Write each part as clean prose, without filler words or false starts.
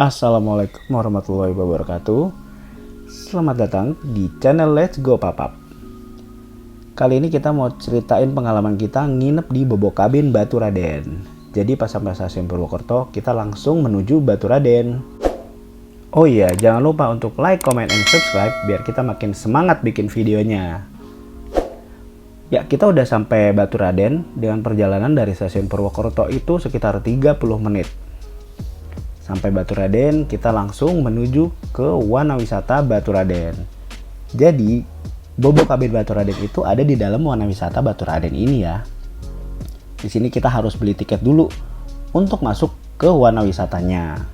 Assalamualaikum warahmatullahi wabarakatuh. Selamat datang di channel Let's Go Papap. Kali ini kita mau ceritain pengalaman kita nginep di Bobokabin Baturaden. Jadi pas sampai stasiun Purwokerto, kita langsung menuju Baturaden. Oh iya, jangan lupa untuk like, comment, and subscribe biar kita makin semangat bikin videonya. Ya, kita udah sampai Baturaden dengan perjalanan dari stasiun Purwokerto itu sekitar 30 menit. Sampai Baturaden, kita langsung menuju ke Wana Wisata Baturaden. Jadi, Bobokabin Baturaden itu ada di dalam Wana Wisata Baturaden ini ya. Di sini kita harus beli tiket dulu untuk masuk ke Wana Wisatanya.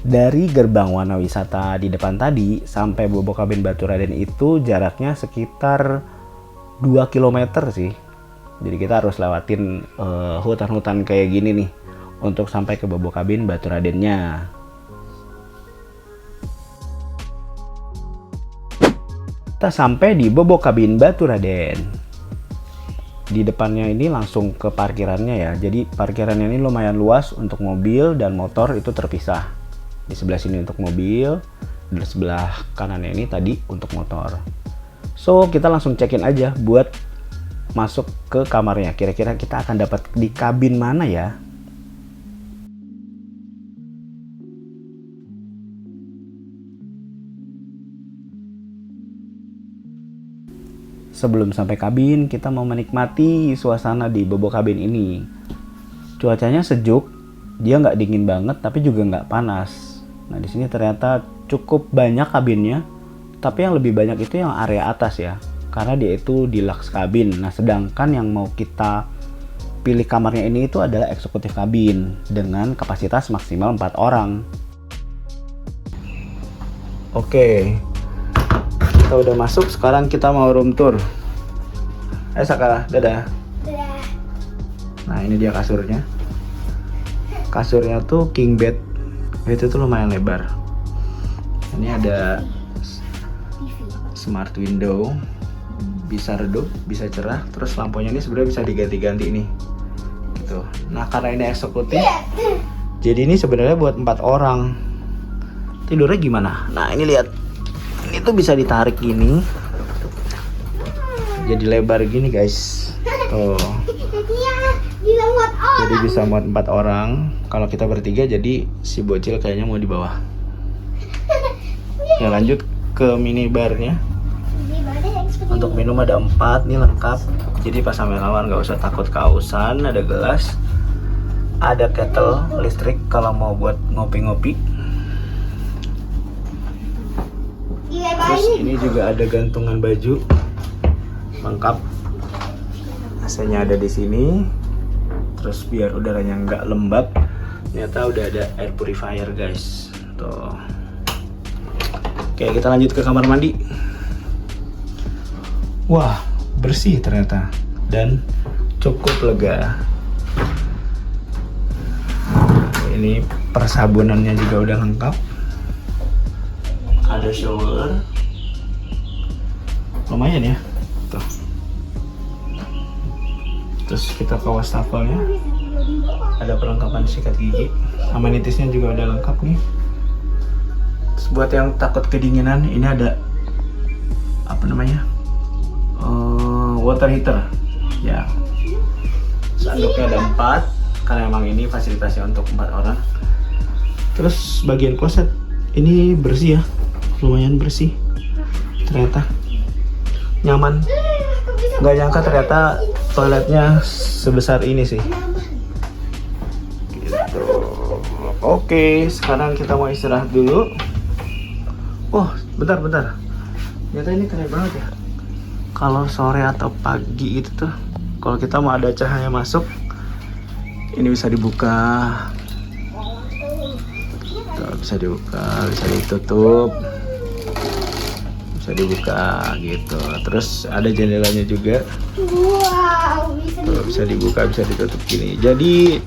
Dari gerbang Wana Wisata di depan tadi sampai Bobokabin Baturaden itu jaraknya sekitar 2 km sih. Jadi kita harus lewatin hutan-hutan kayak gini nih untuk sampai ke Bobokabin Baturadennya. Kita sampai di Bobokabin Baturaden. Di depannya ini langsung ke parkirannya ya. Jadi parkirannya ini lumayan luas untuk mobil dan motor itu terpisah. Di sebelah sini untuk mobil, di sebelah kanannya ini tadi untuk motor. So kita langsung check-in aja buat masuk ke kamarnya. Kira-kira kita akan dapat di kabin mana ya? Sebelum sampai kabin, kita mau menikmati suasana di Bobokabin ini. Cuacanya sejuk, dia nggak dingin banget, tapi juga nggak panas. Nah di sini ternyata cukup banyak kabinnya, tapi yang lebih banyak itu yang area atas ya, karena dia itu deluxe kabin. Nah sedangkan yang mau kita pilih kamarnya ini itu adalah eksekutif kabin dengan kapasitas maksimal 4 orang. Oke. Kita udah masuk, sekarang kita mau room tour. Ayo Saka, dadah. Dadah. Nah ini dia kasurnya. Kasurnya tuh king bed. Itu tuh lumayan lebar. Ini ada smart window, bisa redup, bisa cerah. Terus lampunya ini sebenarnya bisa diganti-ganti nih. Gitu. Nah karena ini eksekutif, jadi ini sebenarnya buat 4 orang. Tidurnya gimana? Nah ini lihat. Ini tuh bisa ditarik gini, jadi lebar gini guys. Tuh. Jadi bisa muat 4 orang. Kalau kita bertiga, jadi si bocil kayaknya mau di bawah. Ya lanjut ke minibarnya. Untuk minum ada 4 nih lengkap. Jadi pas sampai lawan nggak usah takut kehausan. Ada gelas, ada kettle listrik kalau mau buat ngopi-ngopi. Terus ini juga ada gantungan baju lengkap. AC-nya ada di sini. Terus biar udaranya nggak lembab, ternyata udah ada air purifier guys. Tuh. Oke kita lanjut ke kamar mandi. Wah bersih ternyata dan cukup lega. Ini persabunannya juga udah lengkap. Ada shower, lumayan ya. Tuh. Terus kita ke wastafelnya, ada perlengkapan sikat gigi, amenitisnya juga udah lengkap nih. Terus buat yang takut kedinginan, ini ada apa namanya, water heater ya. Sanduknya ada 4 karena emang ini fasilitasnya untuk 4 orang. Terus bagian kloset ini bersih ya, lumayan bersih ternyata, nyaman. Nggak nyangka ternyata toiletnya sebesar ini sih gitu. Oke sekarang kita mau istirahat dulu. Oh bentar ternyata ini keren banget ya. Kalau sore atau pagi itu tuh, kalau kita mau ada cahaya masuk, ini bisa dibuka. Bisa dibuka, bisa ditutup, bisa dibuka gitu. Terus ada jendelanya juga. Wow, Bisa dibuka, bisa ditutup gini. Jadi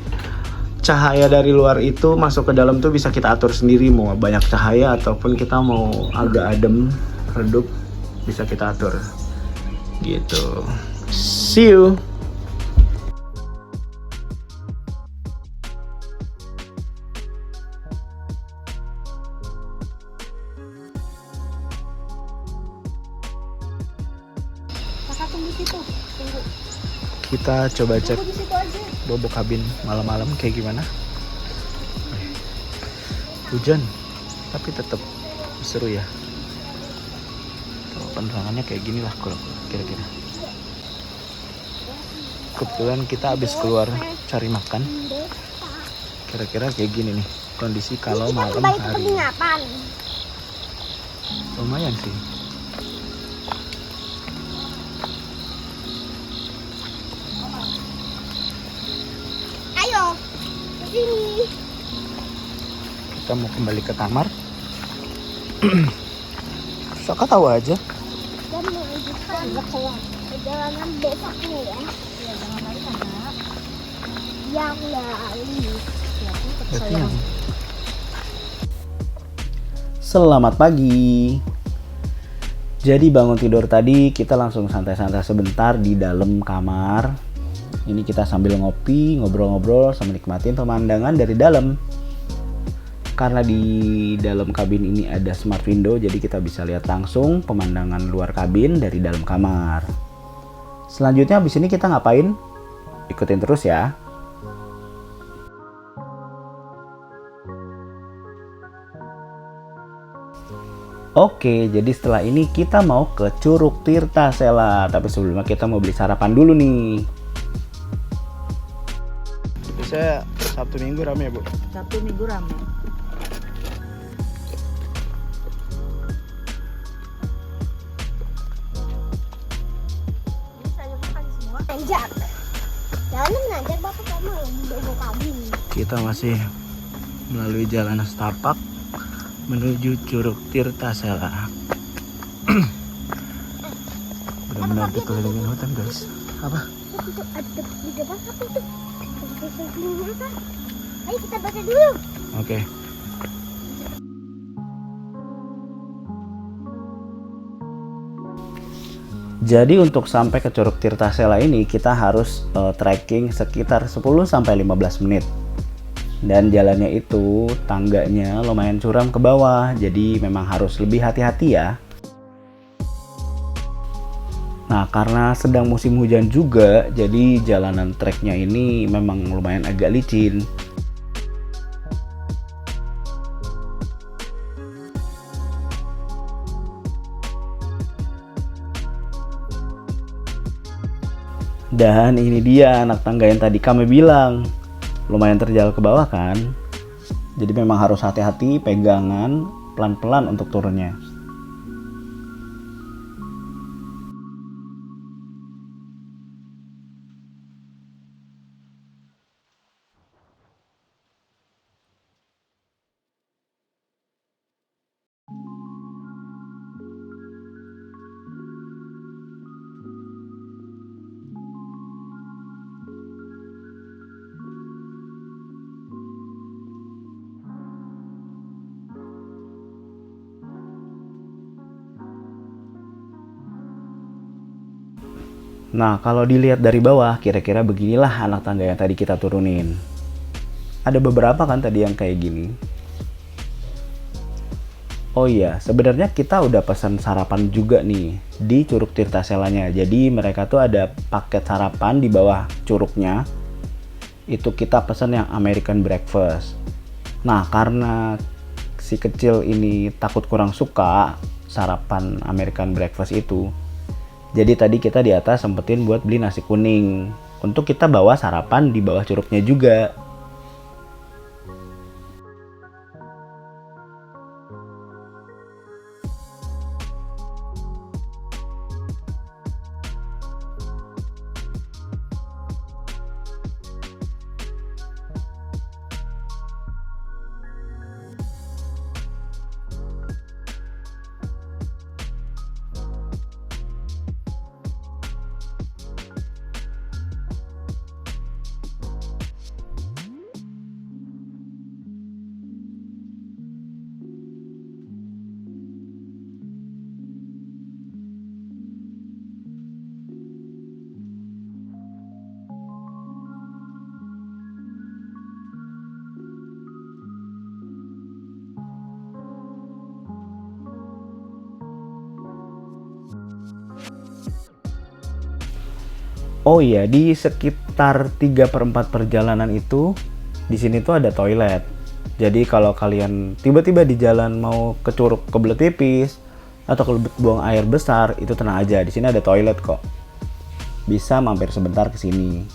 cahaya dari luar itu masuk ke dalam tuh bisa kita atur sendiri, mau banyak cahaya ataupun kita mau agak adem, redup, bisa kita atur gitu. See you. situ. Tunggu. Kita coba cek Tunggu di situ aja. bobok kabin malam-malam kayak gimana. Hujan, tapi tetap seru ya. Kalau penerangannya kayak gini lah kira-kira. Kebetulan kita habis keluar cari makan. Kira-kira kayak gini nih kondisi kalau malam hari. Lumayan sih. Ayo, ke sini. Kita mau kembali ke kamar. Saka tahu aja. Dan melanjutkan perjalanan besoknya ya. Iya, jangan lari anak. Yang lalu. Sayang. Selamat pagi. Jadi bangun tidur tadi kita langsung santai-santai sebentar di dalam kamar. Ini kita sambil ngopi, ngobrol-ngobrol sama nikmatin pemandangan dari dalam. Karena di dalam kabin ini ada smart window, jadi kita bisa lihat langsung pemandangan luar kabin dari dalam kamar. Selanjutnya habis ini kita ngapain? Ikutin terus ya. Oke, jadi setelah ini kita mau ke Curug Tirtasela. Tapi sebelumnya kita mau beli sarapan dulu nih. Biasanya Sabtu Minggu rame ya, Bu? Sabtu Minggu rame. Bisa aja makan semua. Nanjak. Jangan nanjak bapak kamu di bawah kabin. Kita masih melalui jalan setapak menuju Curug Tirtasela. Benar-benar dikelilingin hutan, guys. Apa? Itu ada di depan apa itu? Apa? Ayo kita baca dulu. Oke. Jadi untuk sampai ke Curug Tirtasela ini kita harus trekking sekitar 10-15 menit. Dan jalannya itu tangganya lumayan curam ke bawah, jadi memang harus lebih hati-hati ya. Nah, karena sedang musim hujan juga, jadi jalanan treknya ini memang lumayan agak licin. Dan ini dia anak tangga yang tadi kami bilang. Lumayan terjal ke bawah kan. Jadi memang harus hati-hati, pegangan, pelan-pelan untuk turunnya. Nah, kalau dilihat dari bawah, kira-kira beginilah anak tangga yang tadi kita turunin. Ada beberapa kan tadi yang kayak gini. Oh iya, sebenarnya kita udah pesan sarapan juga nih di Curug Tirtaselanya. Jadi mereka tuh ada paket sarapan di bawah curugnya. Itu kita pesan yang American breakfast. Nah, karena si kecil ini takut kurang suka sarapan American breakfast itu, jadi tadi kita di atas sempetin buat beli nasi kuning untuk kita bawa sarapan di bawah curugnya juga. Oh iya, di sekitar 3/4 perjalanan itu di sini tuh ada toilet. Jadi kalau kalian tiba-tiba di jalan mau ke curug kebelet pipis atau kebelet buang air besar, itu tenang aja, di sini ada toilet kok. Bisa mampir sebentar ke sini.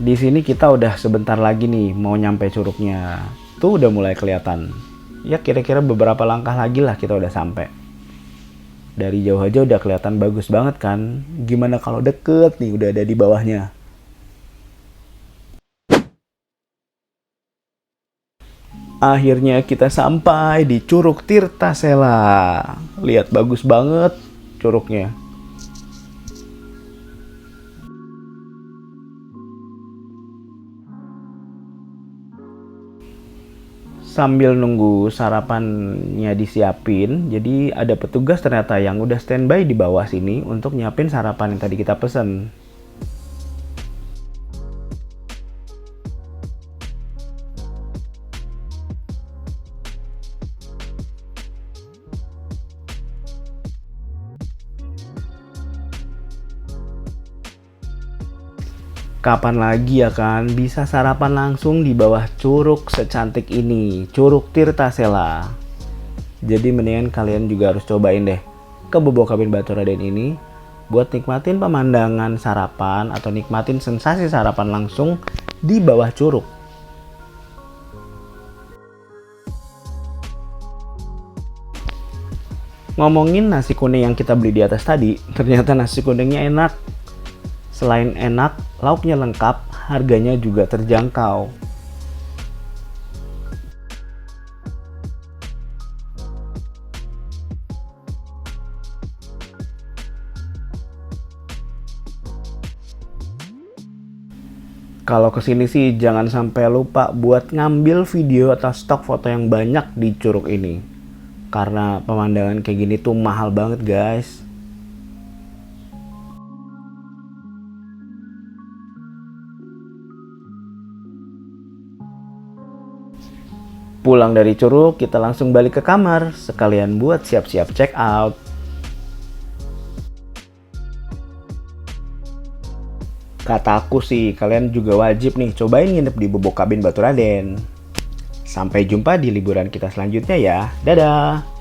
Di sini kita udah sebentar lagi nih mau nyampe curugnya. Tuh udah mulai kelihatan. Ya kira-kira beberapa langkah lagi lah kita udah sampai. Dari jauh aja udah kelihatan bagus banget kan. Gimana kalau deket nih udah ada di bawahnya. Akhirnya kita sampai di Curug Tirtasela. Lihat bagus banget curugnya. Sambil nunggu sarapannya disiapin, jadi ada petugas ternyata yang udah standby di bawah sini untuk nyiapin sarapan yang tadi kita pesen. Kapan lagi ya kan bisa sarapan langsung di bawah curug secantik ini, Curug Tirtasela. Jadi mendingan kalian juga harus cobain deh ke Bebokabin Baturaden ini buat nikmatin pemandangan sarapan atau nikmatin sensasi sarapan langsung di bawah curug. Ngomongin nasi kuning yang kita beli di atas tadi, ternyata nasi kuningnya enak. Selain enak, lauknya lengkap, harganya juga terjangkau. Kalau kesini sih jangan sampai lupa buat ngambil video atau stok foto yang banyak di curug ini. Karena pemandangan kayak gini tuh mahal banget guys. Pulang dari curug, kita langsung balik ke kamar, sekalian buat siap-siap check out. Kata aku sih, kalian juga wajib nih cobain nginep di Bebokabin Baturaden. Sampai jumpa di liburan kita selanjutnya ya. Dadah!